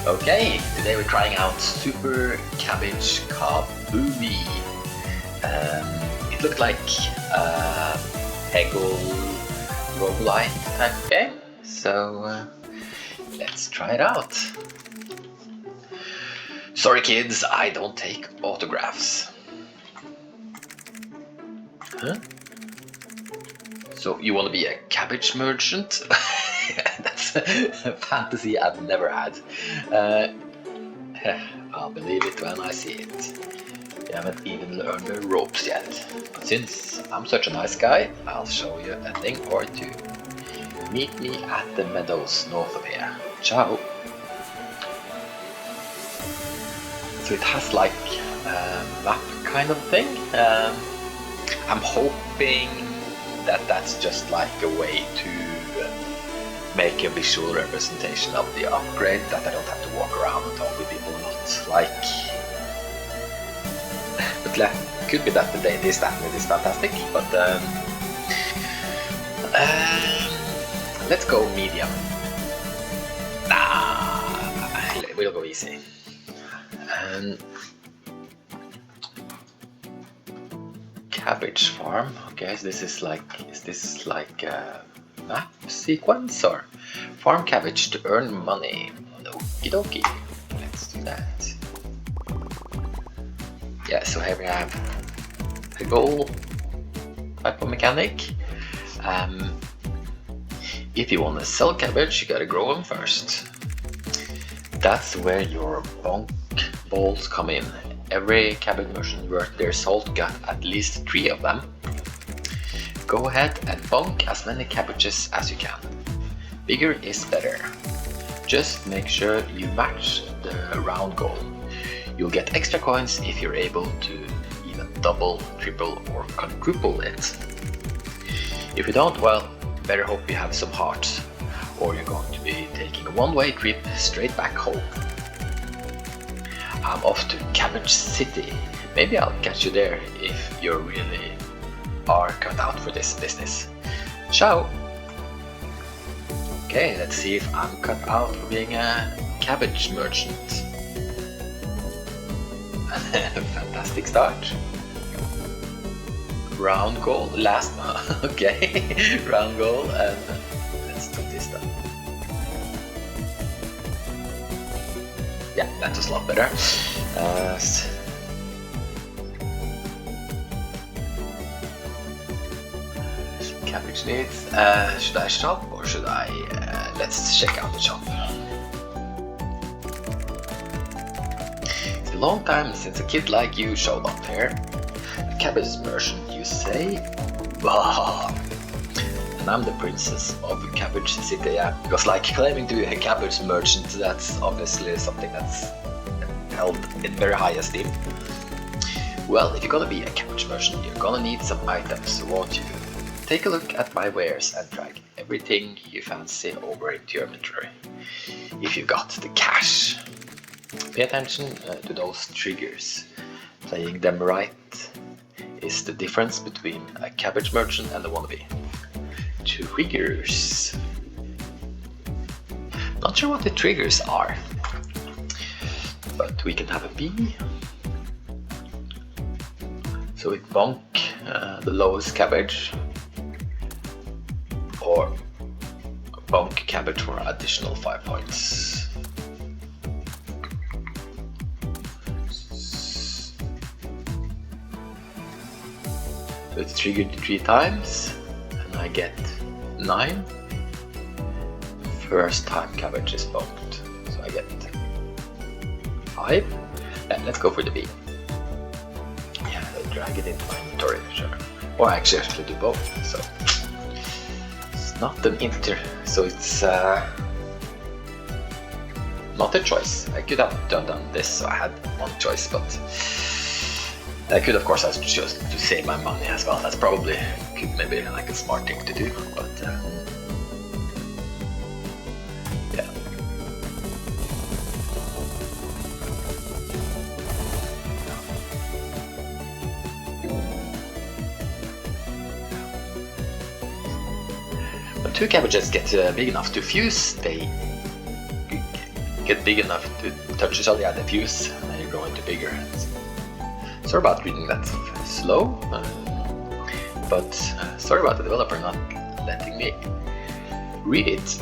Okay, today we're trying out Super Cabbage Kabumi. It looked like a Pegglin roguelite type game, so let's try it out. Sorry kids, I don't take autographs. Huh? So you want to be a cabbage merchant? That's a fantasy I've never had. I'll believe it when I see it. You haven't even learned the ropes yet. But since I'm such a nice guy, I'll show you a thing or two. Meet me at the meadows north of here. Ciao! So it has like a map kind of thing. I'm hoping that that's just like a way to make a visual representation of the upgrade, that I don't have to walk around and talk with people a lot, like... But could be that the data is fantastic, but let's go medium. We'll go easy. Cabbage farm. Okay, so this is like a map sequence or farm cabbage to earn money? Okie dokie. Let's do that. Yeah, so here we have a goal type of mechanic. If you want to sell cabbage, you gotta grow them first. That's where your bonk balls come in. Every cabbage merchant worth their salt got at least 3 of them. Go ahead and bonk as many cabbages as you can. Bigger is better. Just make sure you match the round goal. You'll get extra coins if you're able to even double, triple or quadruple it. If you don't, well, better hope you have some hearts, or you're going to be taking a one-way trip straight back home. I'm off to Cabbage City. Maybe I'll catch you there if you really are cut out for this business. Ciao! Okay, let's see if I'm cut out for being a cabbage merchant. Fantastic start. Round goal, last okay, round goal, and let's do this then. Yeah, that was a lot better. Cabbage needs. Should I shop or should I? Let's check out the shop. It's a long time since a kid like you showed up here. A cabbage merchant, you say? Wow. And I'm the princess of Cabbage City, yeah. Because like claiming to be a cabbage merchant, that's obviously something that's held in very high esteem. Well, if you're gonna be a cabbage merchant, you're gonna need some items, won't you? Take a look at my wares and drag everything you fancy over into your inventory. If you've got the cash. Pay attention to those triggers. Playing them right is the difference between a cabbage merchant and a wannabe. Triggers. Not sure what the triggers are, but we can have a bee. So we bonk the lowest cabbage, or bonk cabbage for additional 5 points. So it's triggered 3 times, and I get 9. First time cabbage is bonked, so I get 5. Let's go for the B. Yeah, I'll drag it into my inventory, sure. Or actually I should do both, so it's not an so it's not a choice. I could have done this, so I had one choice, but I could of course have chosen to save my money as well. That's probably maybe like a smart thing to do, but yeah. When 2 cabbages get big enough to fuse, they get big enough to touch each other, yeah, they fuse, and then you grow into bigger. Sorry about reading that slow, but sorry about the developer not letting me read it.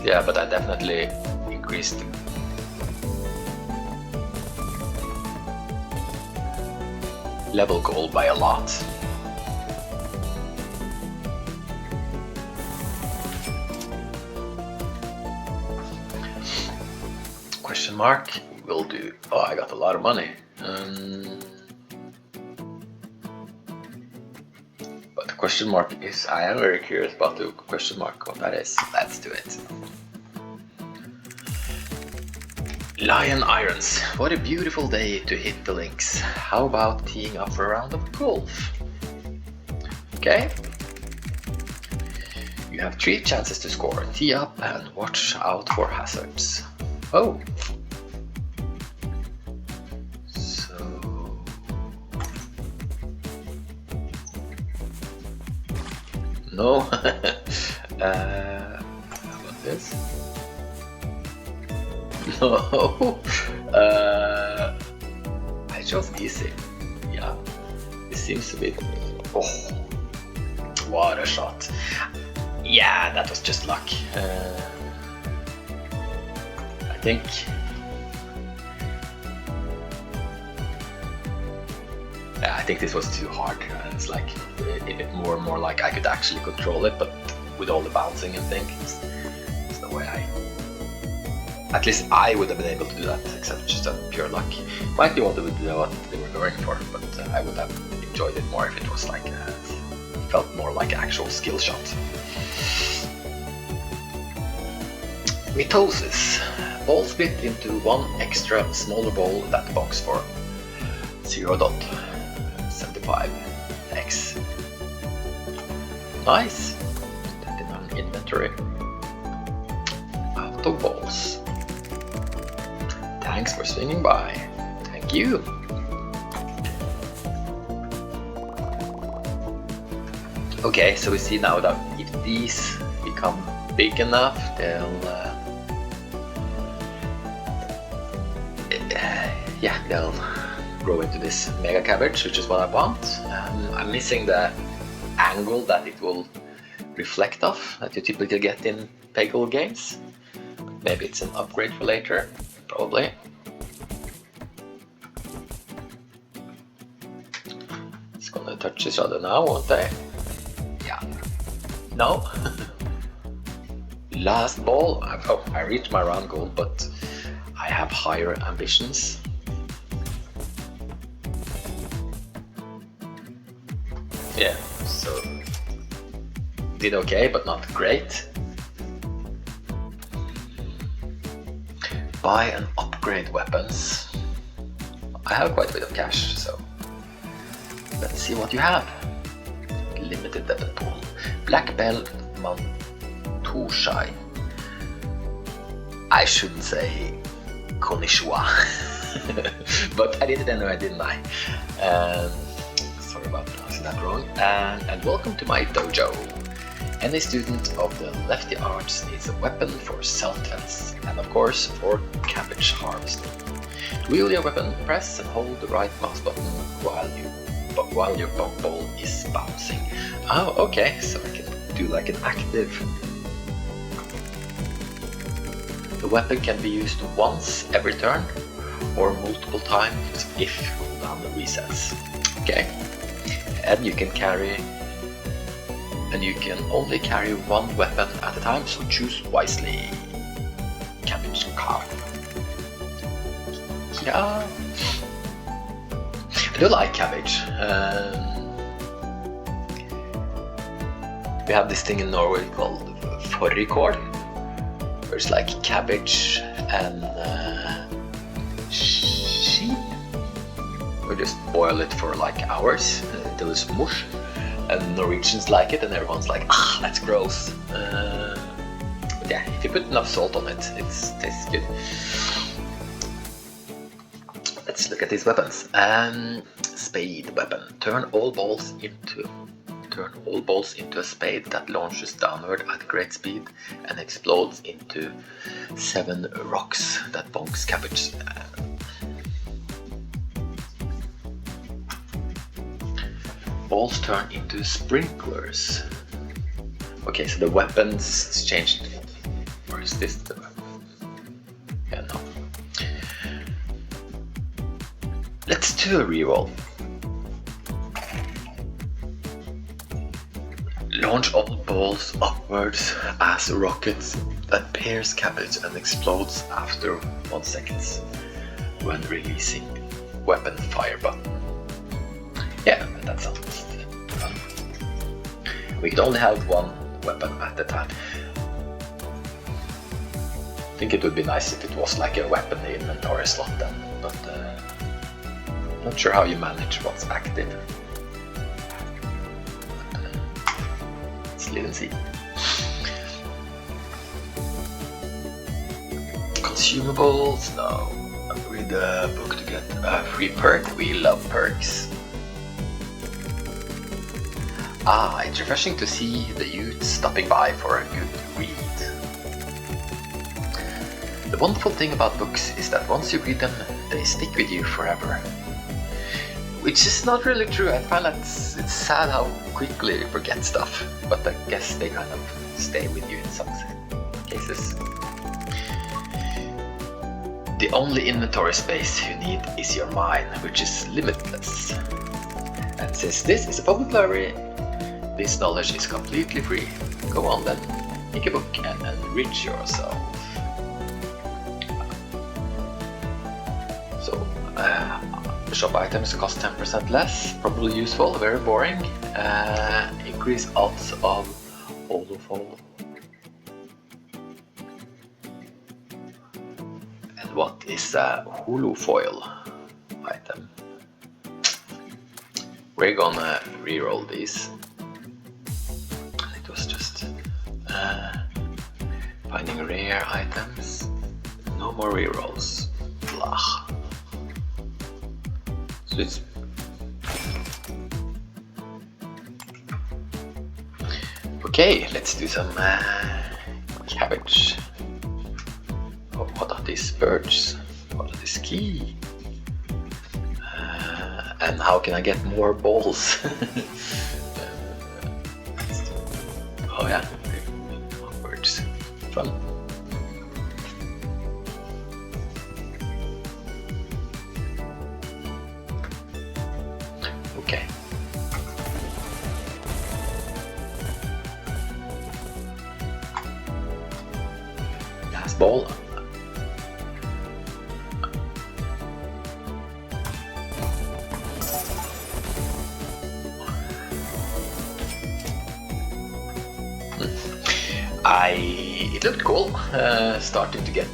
Yeah, but I definitely increased the level goal by a lot. Question mark will do. Oh, I got a lot of money. But the question mark is, I am very curious about the question mark, what that is. Let's do it. Lion Irons. What a beautiful day to hit the links. How about teeing up for a round of golf? Okay. You have 3 chances to score. Tee up and watch out for hazards. Oh. So... No. How about this? No. I chose easy. Yeah. This seems to be... Oh. What a shot. Yeah, that was just luck. I think this was too hard. It's like more and more like I could actually control it, but with all the bouncing and things, there's no way at least I would have been able to do that, except just a pure luck. Might be what they were going for, but I would have enjoyed it more if it was like felt more like an actual skill shot. Mitosis. Ball split into one extra smaller ball in that box for 0.75x. Nice. That in an inventory. Out of balls. Thanks for swinging by. Thank you. Okay, so we see now that if these become big enough, they'll they'll grow into this mega cabbage, which is what I want. I'm missing the angle that it will reflect off that you typically get in Pegglin games. Maybe it's an upgrade for later, probably. It's gonna touch each other now, won't they? Yeah. No. Last ball. Oh, I reached my round goal, but I have higher ambitions. Yeah, so did okay, but not great. Buy and upgrade weapons. I have quite a bit of cash, so let's see what you have. Limited weapon pool. Black belt Mantushai. I shouldn't say Konnichiwa, but I did it anyway, didn't I? Sorry about pronouncing that wrong. And welcome to my dojo. Any student of the lefty arts needs a weapon for self-defense, and of course for cabbage harvesting. To wield your weapon, press and hold the right mouse button while your ball is bouncing. Oh, okay, so I can do like an active. The weapon can be used once every turn, or multiple times if cooldown resets. Okay, and you can only carry one weapon at a time, so choose wisely. Cabbage Kabumi. Yeah, I do like cabbage. We have this thing in Norway called fårikål, where it's like cabbage and sheep. We just boil it for like hours until it's mush. And Norwegians like it, and everyone's like, ah, that's gross. But yeah, if you put enough salt on it, it tastes good. Let's look at these weapons. Spade weapon. Turn all balls into turn all balls into a spade that launches downward at great speed and explodes into 7 rocks that bonks Cabbage. Balls turn into sprinklers. Okay, so the weapons changed. Or is this the weapon? Yeah, no. Let's do a reroll. Launch all balls upwards as rockets that pierce Cabbage and explodes after 1 second when releasing weapon fire button. Yeah, that sounds fun. We could only have 1 weapon at a time. I think it would be nice if it was like a weapon inventory slot then, but not sure how you manage what's active. Let's live and see. Consumables? No. Read a book to get a free perk. We love perks. It's refreshing to see the youth stopping by for a good read. The wonderful thing about books is that once you read them, they stick with you forever. Which is not really true. I find that it's sad how quickly you forget stuff, but I guess they kind of stay with you in some cases. The only inventory space you need is your mind, which is limitless. And since this is a public library, this knowledge is completely free. Go on then, pick a book and enrich yourself. So, shop items cost 10% less, probably useful, very boring. Increase odds of holofall. And what is a holofoil item? We're gonna reroll these. It was just finding rare items. No more rerolls. Blah. So it's okay. Let's do some cabbage. Oh, what are these birds? What are these key? And how can I get more balls? Oh yeah, birds. Fun. Okay. Last ball. It looked cool, starting to get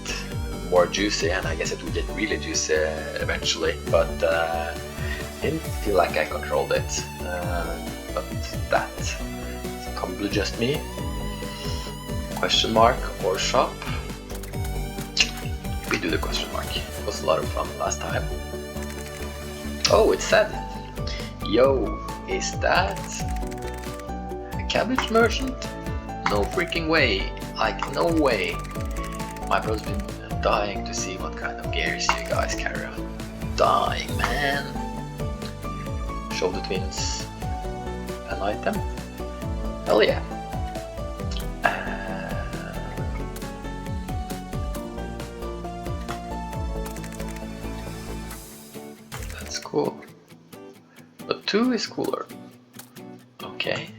more juicy, and I guess it would get really juicy eventually, but didn't feel like I controlled it. But that's probably just me. Question mark or shop? We do the question mark. It was a lot of fun last time. Oh, it said, yo, is that a cabbage merchant? No freaking way, like no way. My bro's been dying to see what kind of gears you guys carry on. Dying, man. Show the twins an item? Hell yeah. That's cool. But 2 is cooler. Okay.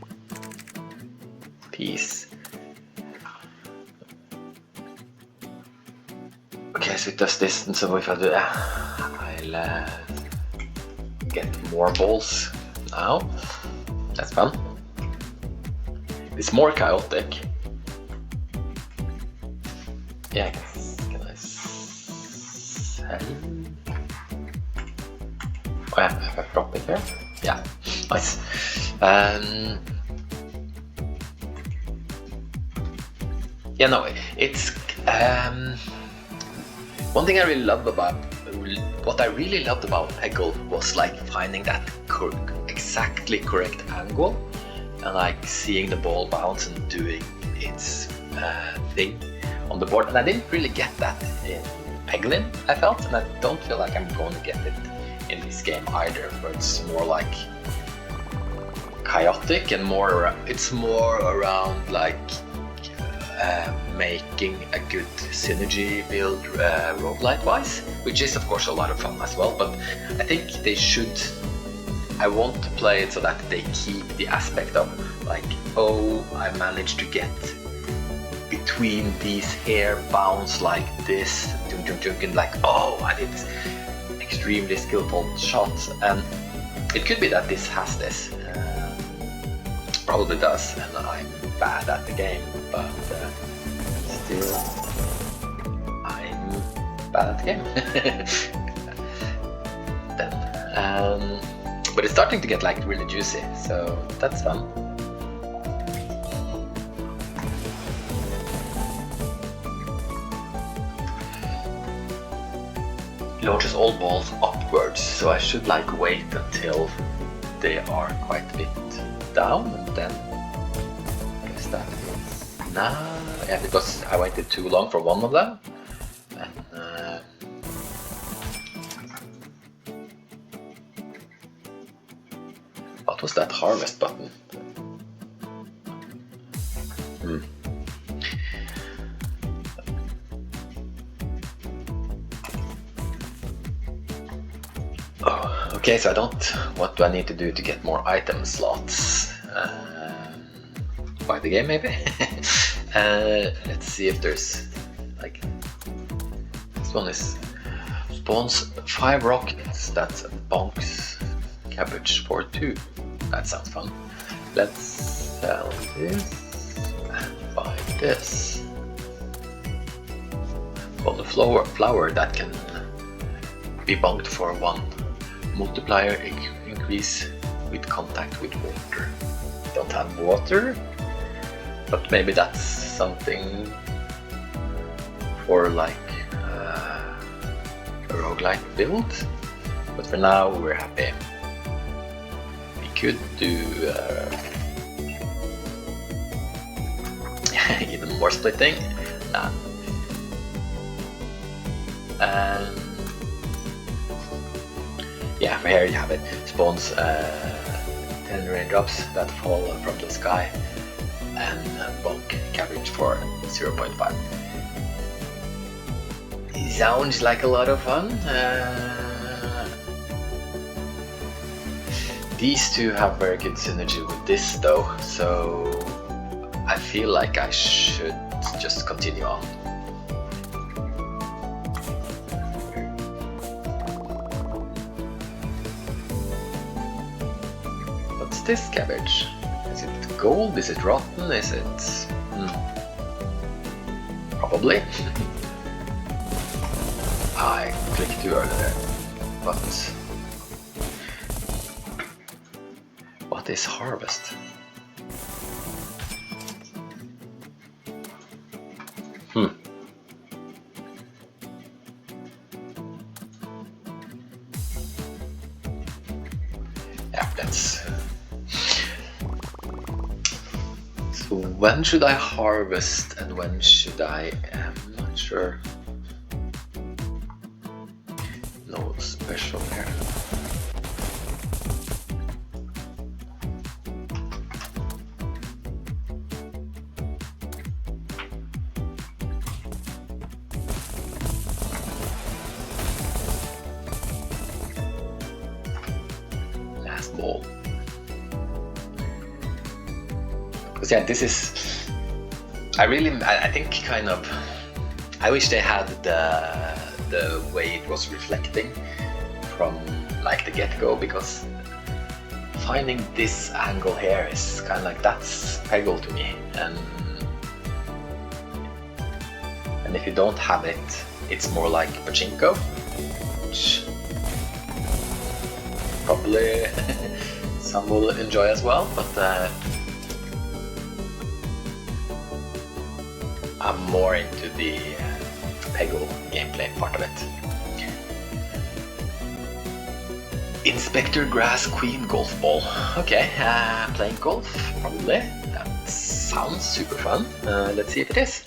Peace. Okay, so it does this, and so if I do that, I'll get more balls now. That's fun. It's more chaotic. Yeah, can I sell? Oh yeah, if I drop it here. Yeah, nice. Yeah, no, it's one thing I really love about what I really loved about Pegglin was like finding that exactly correct angle and like seeing the ball bounce and doing its thing on the board. And I didn't really get that in Pegglin, I felt, and I don't feel like I'm going to get it in this game either, where it's more like chaotic and it's more around like making a good synergy build roguelite wise, which is of course a lot of fun as well, but I think they should, I want to play it so that they keep the aspect of like, oh, I managed to get between these hair bounce like this, and like, oh, I did this extremely skillful shot. And it could be that this has this, probably does, and I'm bad at the game, but still I'm bad at the game. Then, but it's starting to get like really juicy, so that's fun. Launches all balls upwards, so I should like wait until they are quite a bit down, and then I guess that is now. Yeah, because I waited too long for one of them. And what was that harvest button? Oh, okay, so what do I need to do to get more item slots? Buy the game maybe? Let's see if there's like, this one is spawns 5 rockets, that's bonks cabbage for 2. That sounds fun. Let's sell this and buy this. Well, the flower that can be bonked for 1 multiplier increase with contact with water. Don't have water, but maybe that's something for like a roguelite build. But for now we're happy. We could do even more splitting. Nah. Yeah, for here you have it. Spawns 10 raindrops that fall from the sky, and bonk cabbage for 0.5. It sounds like a lot of fun. These two have very good synergy with this though, so I feel like I should just continue on. What's this cabbage? Is it gold? Is it rotten? Is it... Probably. I clicked too early there. But... what is harvest? Yeah, that's... So when should I harvest and when should I... I'm not sure. No special here. Last ball. Because yeah, this is... I think kind of... I wish they had the way it was reflecting from like the get-go, because finding this angle here is kind of like, that's Peggle to me, and if you don't have it, it's more like pachinko, which probably some will enjoy as well, but I'm more into the Peggle gameplay part of it. Inspector Grass Queen golf ball. Okay, playing golf, probably. That sounds super fun. Let's see if it is.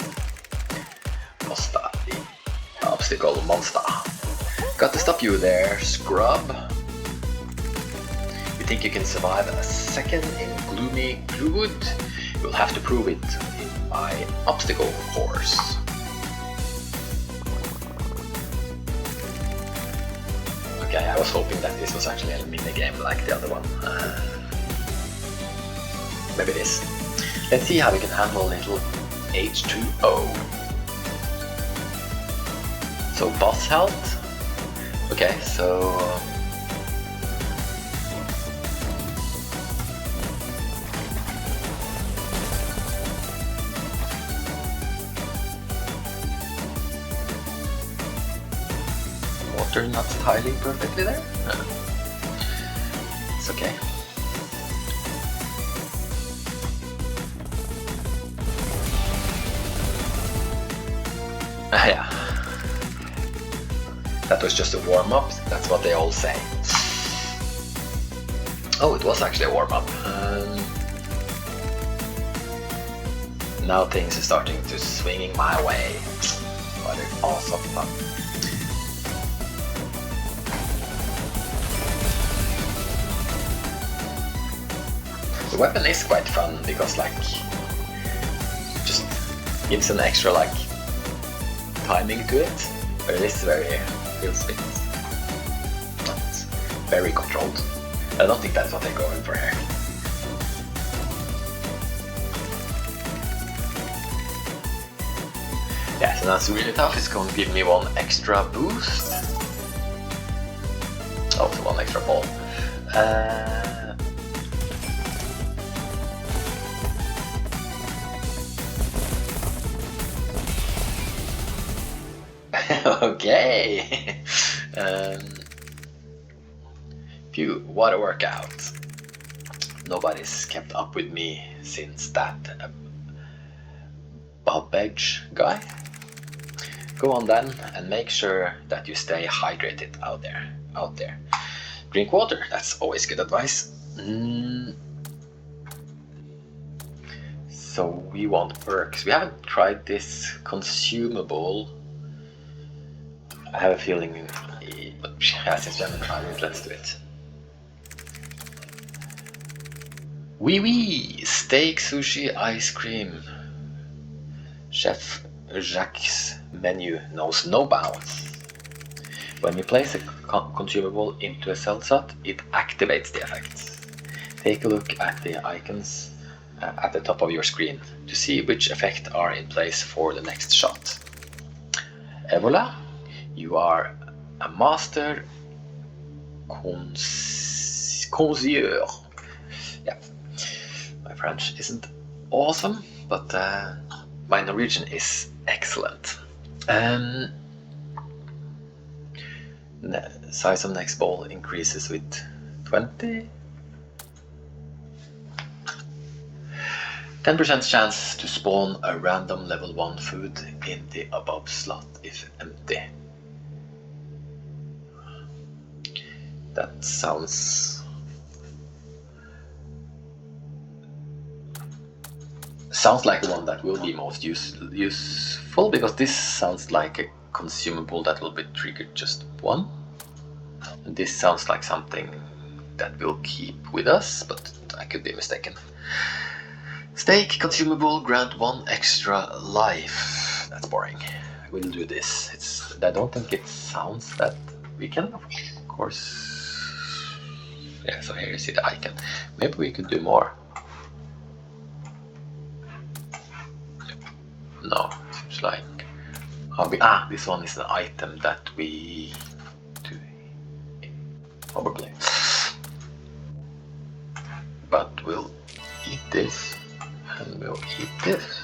Monster, the obstacle monster. Got to stop you there, scrub. You think you can survive a second in gloomy Gluewood? You'll have to prove it in my obstacle course. Okay, I was hoping that this was actually a mini game like the other one. Maybe it is. Let's see how we can handle little H2O. So boss health. Okay, so water not tiling perfectly there. It's okay. Yeah. That was just a warm-up, that's what they all say. Oh, it was actually a warm-up. Now things are starting to swinging my way. What an awesome fun. The weapon is quite fun because like just gives an extra like timing to it, but it is very real spin. It's very controlled. I don't think that's what they're going for here. Yeah, so that's really tough. It's going to give me one extra boost. Oh, so one extra ball. Okay. Phew, what a workout. Nobody's kept up with me since that Cabbage guy. Go on then and make sure that you stay hydrated out there. Drink water, that's always good advice. So we want perks. We haven't tried this consumable. I have a feeling, but yeah, since we haven't tried it, let's do it. Wee steak, sushi, ice cream. Chef Jacques' menu knows no bounds. When you place a consumable into a cell slot, it activates the effects. Take a look at the icons at the top of your screen to see which effects are in place for the next shot. Et voilà, you are a master connoisseur. Yeah, my French isn't awesome, but my Norwegian is excellent. Size of next ball increases with 20. 10% chance to spawn a random level 1 food in the above slot if empty. That sounds like one that will be most useful, because this sounds like a consumable that will be triggered just one, and this sounds like something that will keep with us, but I could be mistaken. Steak consumable, grant 1 extra life. That's boring. We'll do this. I don't think it sounds that we can, of course. Yeah, so here you see the icon. Maybe we could do more. No, seems like this one is an item that we do, probably. But we'll eat this, and we'll eat this.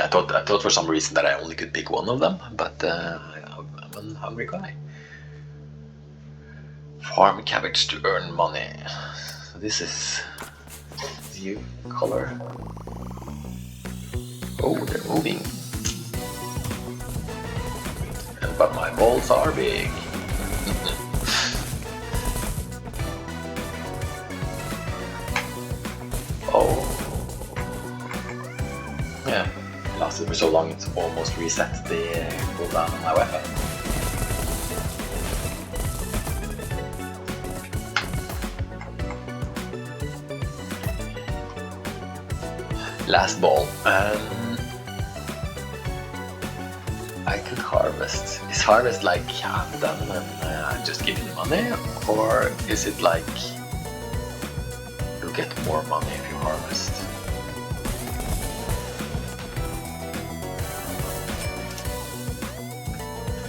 I thought for some reason that I only could pick one of them, but I'm a hungry guy. Farm cabbage to earn money. So this is view color. Oh, they're moving. But my balls are big. Oh. Yeah, it lasted for so long it's almost reset the cooldown on my weapon. Last ball. I could harvest. Is harvest like I'm done and just give me the money? Or is it like you get more money if you harvest?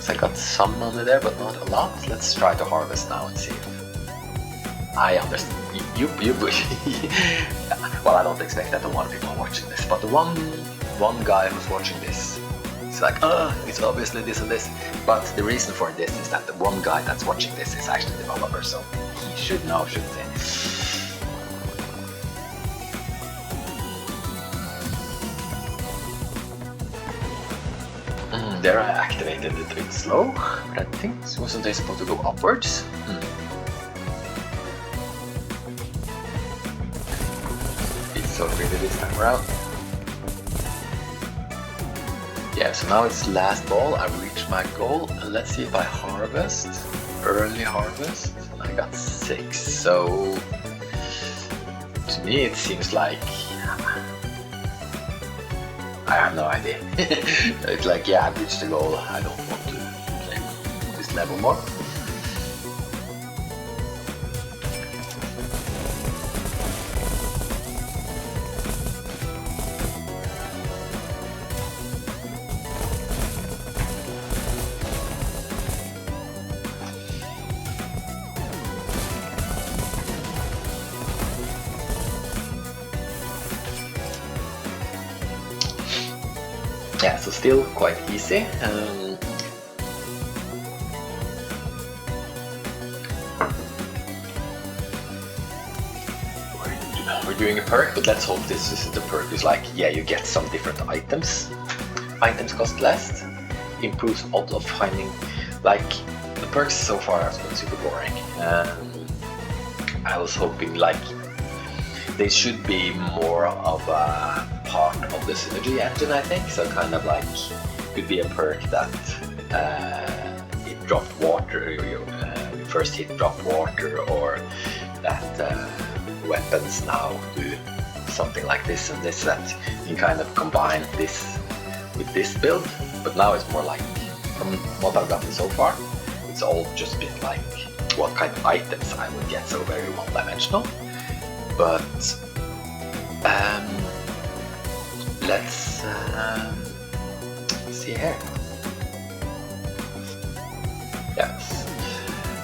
So I got some money there, but not a lot. Let's try to harvest now and see if I understand. You well, I don't expect that a lot of people are watching this, but the one guy who's watching this, it's like, it's obviously this and this. But the reason for this is that the one guy that's watching this is actually a developer, so he should know, shouldn't he? There I activated it a bit slow, but I think wasn't they supposed to go upwards? It's so pretty this time around. Yeah, so now it's last ball, I've reached my goal, and let's see if I harvest, early harvest, and I got 6, so to me it seems like, I have no idea. It's like, yeah, I've reached the goal, I don't want to play this level more. Yeah, so still quite easy. We're doing a perk, but let's hope this isn't a perk. It's like, yeah, you get some different items. Items cost less, improves odds of finding. Like, the perks so far have been super boring. I was hoping like they should be more of a part of the synergy engine, I think. So kind of like could be a perk that it dropped water, your first hit dropped water, or that weapons now do something like this and this, that you kind of combine this with this build. But now it's more like, from what I've gotten so far, it's all just been like what kind of items I would get, so very one-dimensional. But let's see here. Yes.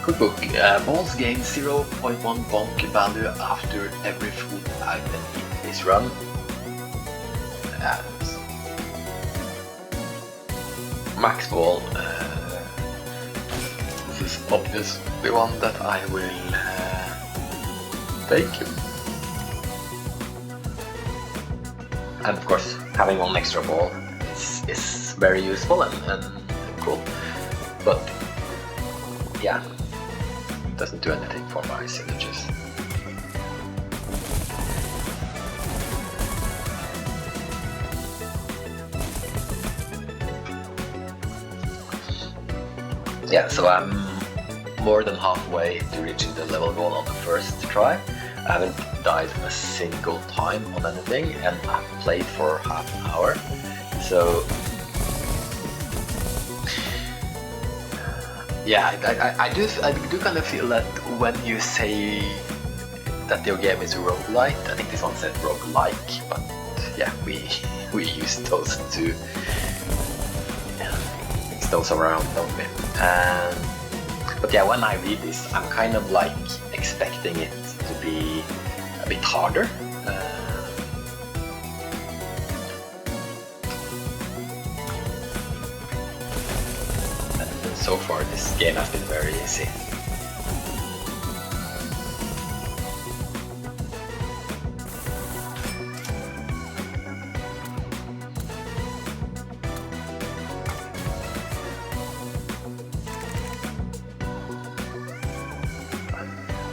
Cookbook. Balls gain 0.1 bonk value after every food item in this run. And max ball. This is obviously the one that I will take. And of course, having one extra ball is very useful and cool. But yeah, it doesn't do anything for my synergies. Yeah, so I'm more than halfway to reaching the level goal on the first try. I haven't died a single time on anything, and I've played for half an hour. So yeah, I do kind of feel that when you say that your game is roguelite, I think this one said roguelike, but yeah, we use those to mix those around, don't we? But yeah, when I read this, I'm kind of like expecting it to be a bit harder. And so far this game has been very easy.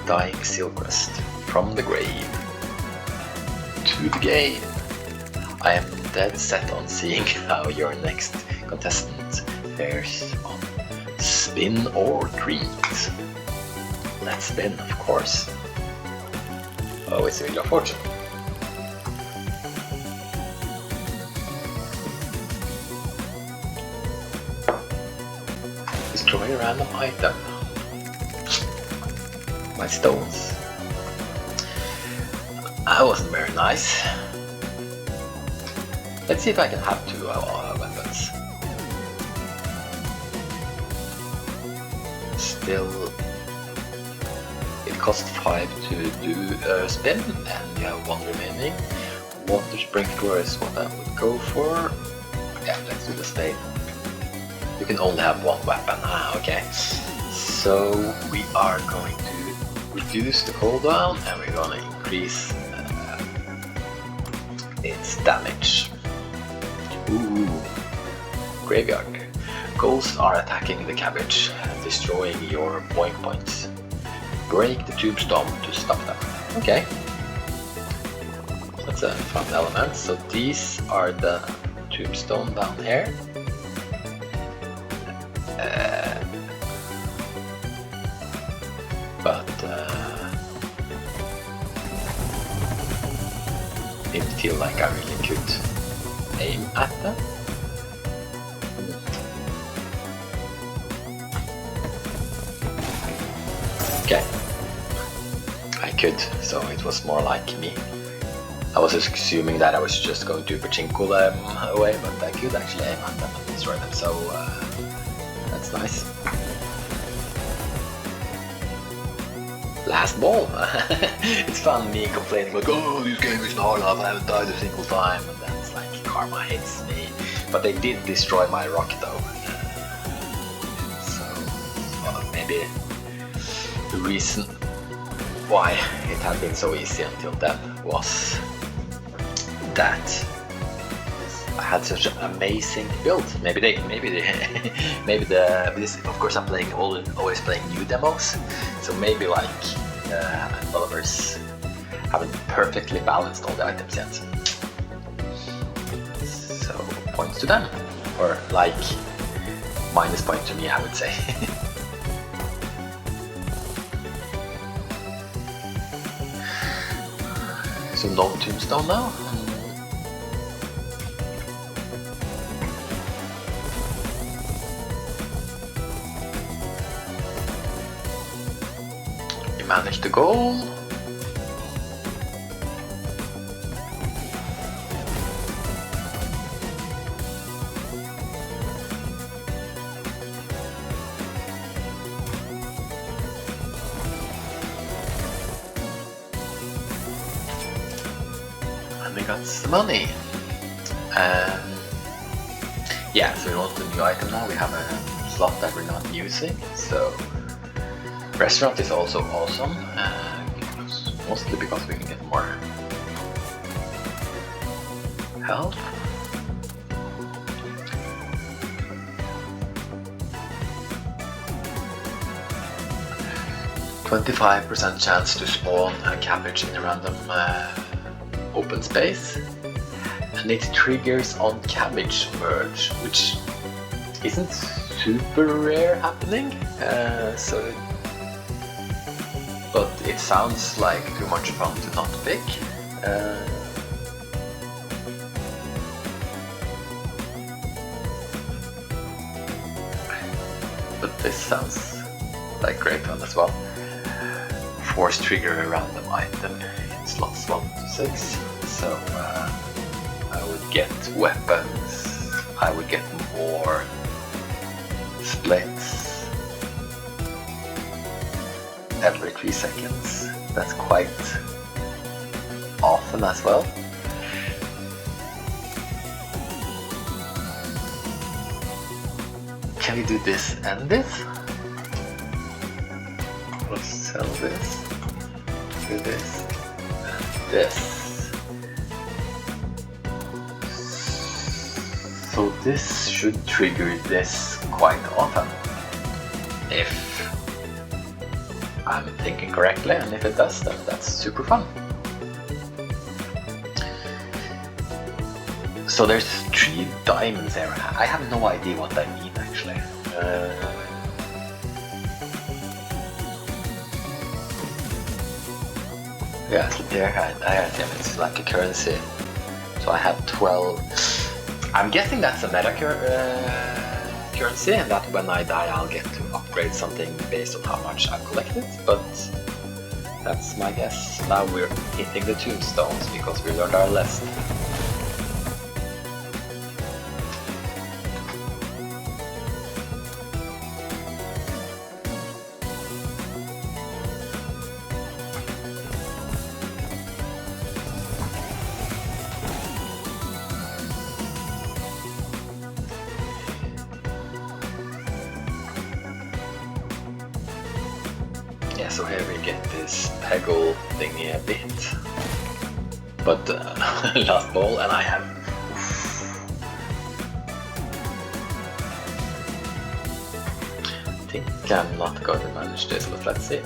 Dying Silquest from the grave. to the game. I am dead set on seeing how your next contestant fares on spin or treat. Let's spin, of course. Oh, it's a Wheel of Fortune. Destroy a random item. My stones. That wasn't very nice. Let's see if I can have two weapons. Still, it costs 5 to do a spin, and you have 1 remaining. Water sprinkler is what I would go for. Yeah, let's do the spade. You can only have 1 weapon. Ah, okay. So we are going to reduce the cooldown, and we're going to increase its damage. Ooh, graveyard. Ghosts are attacking the cabbage, destroying your points. Break the tombstone to stop them. Okay. That's a fun element. So these are the tombstone down here. Didn't feel like I really could aim at them. Okay, I could, so it was more like me. I was assuming that I was just going to pachinko them away, but I could actually aim at them and destroy them, so that's nice. Last ball! It's fun me complaining like, oh, this game is hard enough, I haven't died a single time, and then it's like, karma hits me. But they did destroy my rock though. So, maybe the reason why it had been so easy until then was that I had such an amazing build. This, of course, I'm playing always playing new demos, so maybe like developers haven't perfectly balanced all the items yet. So points to them, or like minus point to me, I would say. So no tombstone now. You managed the goal. We got some money. Yeah, so we want a new item now. We have a slot that we're not using, so restaurant is also awesome, mostly because we can get more health. %25% chance to spawn a cabbage in a random open space, and it triggers on cabbage merge, which isn't super rare happening, but it sounds like too much fun to not pick. But this sounds like great fun as well. Force trigger a random item in slots 1 to 6. So I would get weapons, I would get more splits every 3 seconds. That's quite often as well. Can we do this and this? Let's sell this, do this, and this. So this should trigger this quite often, if I'm thinking correctly, and if it does, then that's super fun. So there's 3 diamonds there. I have no idea what they mean actually. Yeah, there I have them. It's like a currency. So I have 12. I'm guessing that's a meta currency, and that when I die I'll get to upgrade something based on how much I've collected, but that's my guess. Now we're hitting the tombstones because we learned our lesson. Yeah, so here we get this Pegglin thingy a bit, but last ball, and I have. I think I'm not going to manage this, but let's see.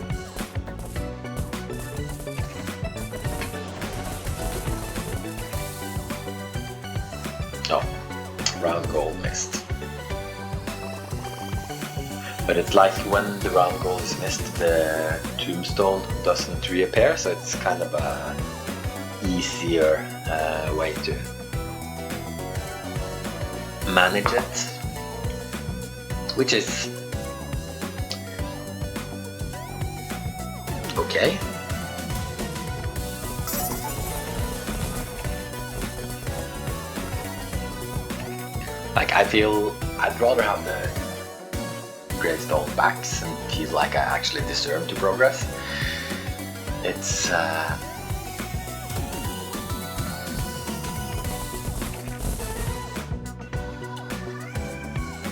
Oh, round goal missed. But it's like when the round goal is missed, the tombstone doesn't reappear, so it's kind of a easier way to manage it, which is okay. Like, I feel I'd rather have the gravestone backs and feel like I actually deserve to progress. It's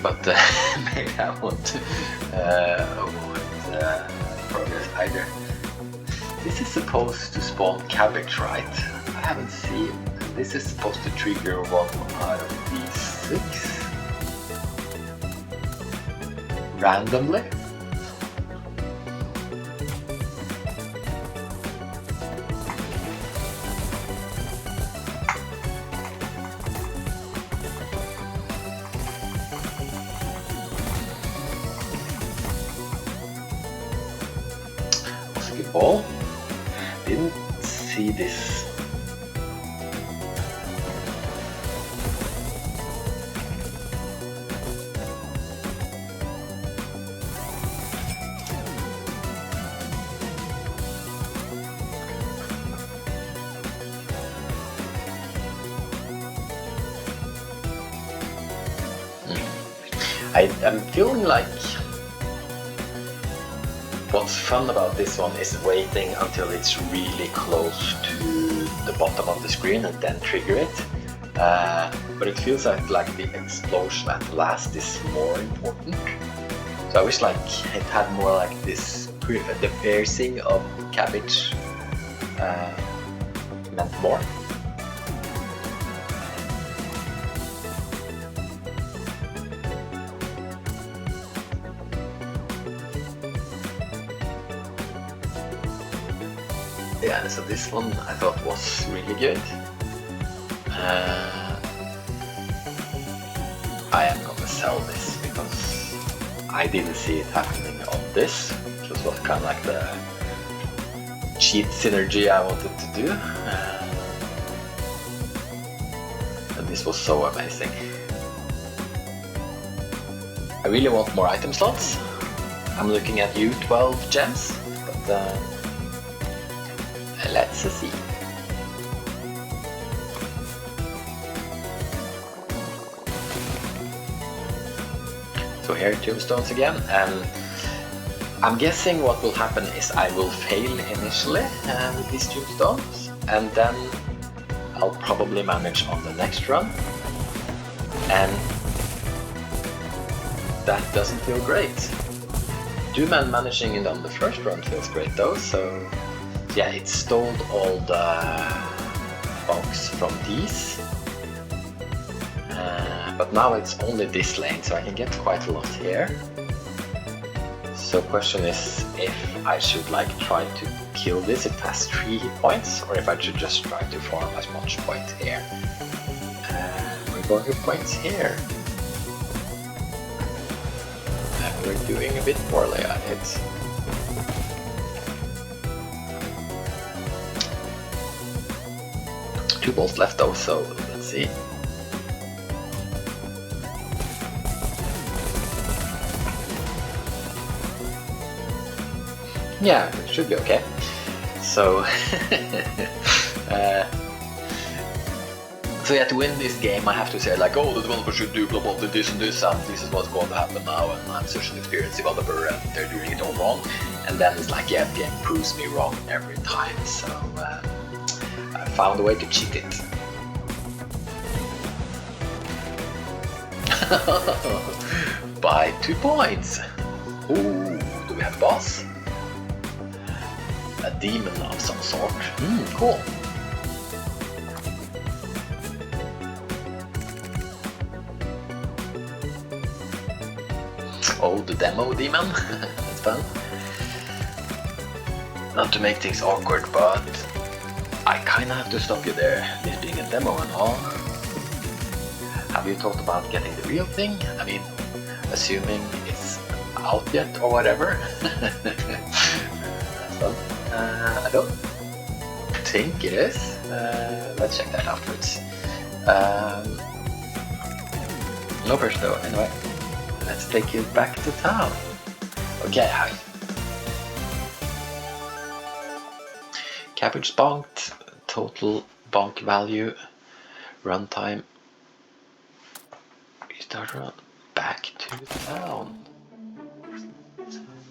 but maybe I won't progress either. This is supposed to spawn cabbage, right? I haven't seen. This is supposed to trigger one out of these 6 randomly. Ball. Didn't see this. I'm feeling like what's fun about this one is waiting until it's really close to the bottom of the screen and then trigger it. But it feels like the explosion at last is more important. So I wish like it had more like this, the piercing of cabbage meant more. Yeah, so this one I thought was really good. I am gonna sell this because I didn't see it happening on this, which was kind of like the cheat synergy I wanted to do. And this was so amazing. I really want more item slots. I'm looking at you 12 gems, but let's see. So here tombstones again, and I'm guessing what will happen is I will fail initially with these tombstones, and then I'll probably manage on the next run, and that doesn't feel great. Two-man managing it on the first run feels great though, so yeah, it stole all the bugs from these, but now it's only this lane, so I can get quite a lot here. So question is if I should like try to kill this if it has 3 hit points, or if I should just try to farm as much point here. going up points here. And we're doing a bit poorly at it. Two balls left though, so let's see. Yeah, it should be okay. So, so yeah, to win this game, I have to say like, oh, the developer should do blah blah blah, this and this, and this is what's going to happen now, and I'm such an experienced developer, and they're doing it all wrong. And then it's like, yeah, the game proves me wrong every time. So I found a way to cheat it. By 2 points. Ooh, do we have a boss? A demon of some sort. Cool. Oh, the demo demon. That's fun. Not to make things awkward, but I kinda have to stop you there. This being a demo and all. Have you thought about getting the real thing? I mean, assuming it's out yet or whatever. That's fun. I don't think it is. Let's check that afterwards. No pressure though. Anyway, let's take you back to town. Okay, hi. Cabbage bonked, total bonk value, runtime. Start run back to town.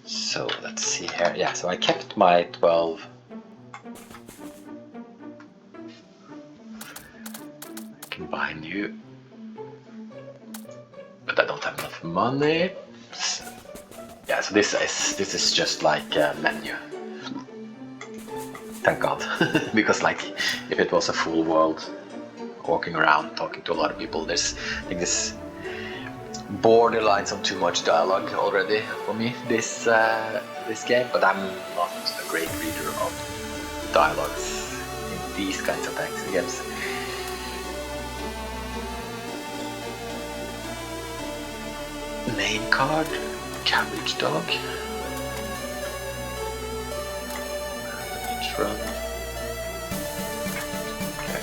So let's see here. Yeah, so I kept my 12. I can buy new, but I don't have enough money. Yeah, so this is just like a menu. Thank God, because like if it was a full world, walking around talking to a lot of people, I think this borderlines on too much dialogue already for me. This game, but I'm not a great reader of dialogues in these kinds of games. Name card, cabbage dog. Each run. Okay.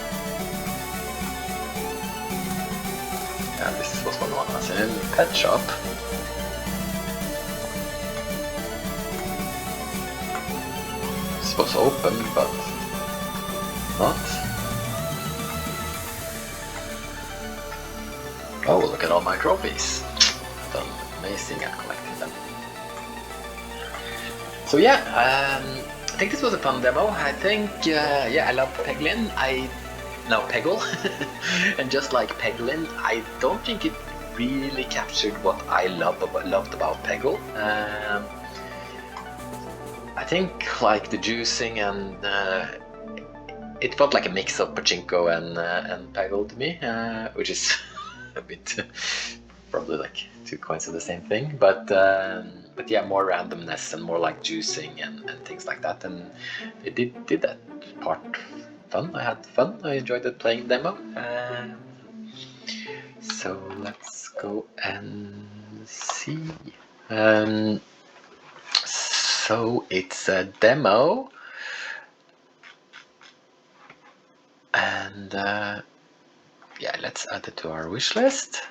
Yeah, this was one I was in pet shop. This was open, but not. Oh, look at all my trophies. Done amazing at collecting them. So yeah, I think this was a fun demo. I think, yeah, I love Pegglin. Peggle. And just like Pegglin, I don't think it really captured what I loved about Peggle. I think like the juicing and it felt like a mix of Pachinko and Peggle to me, which is a bit probably like 2 coins of the same thing, but yeah, more randomness and more like juicing and things like that, and it did that part fun. I had fun. I enjoyed it playing demo. So let's go and see. So it's a demo, and yeah, let's add it to our wish list.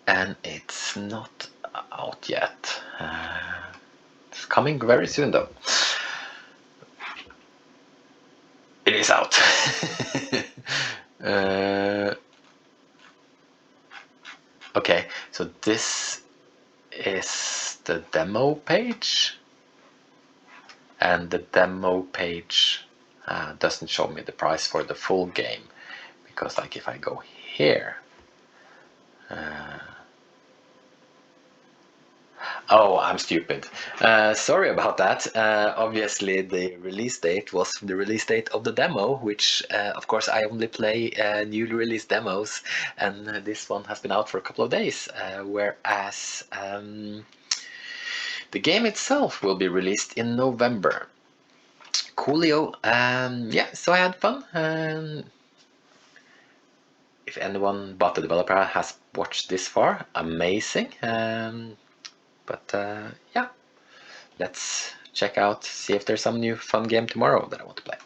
And it's not out yet. It's coming very soon though. It is out. Okay, so this is the demo page, and the demo page doesn't show me the price for the full game, because like if I go here, oh, I'm stupid. Sorry about that. Obviously, the release date was the release date of the demo, which, of course, I only play newly released demos, and this one has been out for a couple of days, whereas the game itself will be released in November. Coolio. Yeah, so I had fun. if anyone but the developer has watched this far, amazing. But yeah, let's check out, see if there's some new fun game tomorrow that I want to play.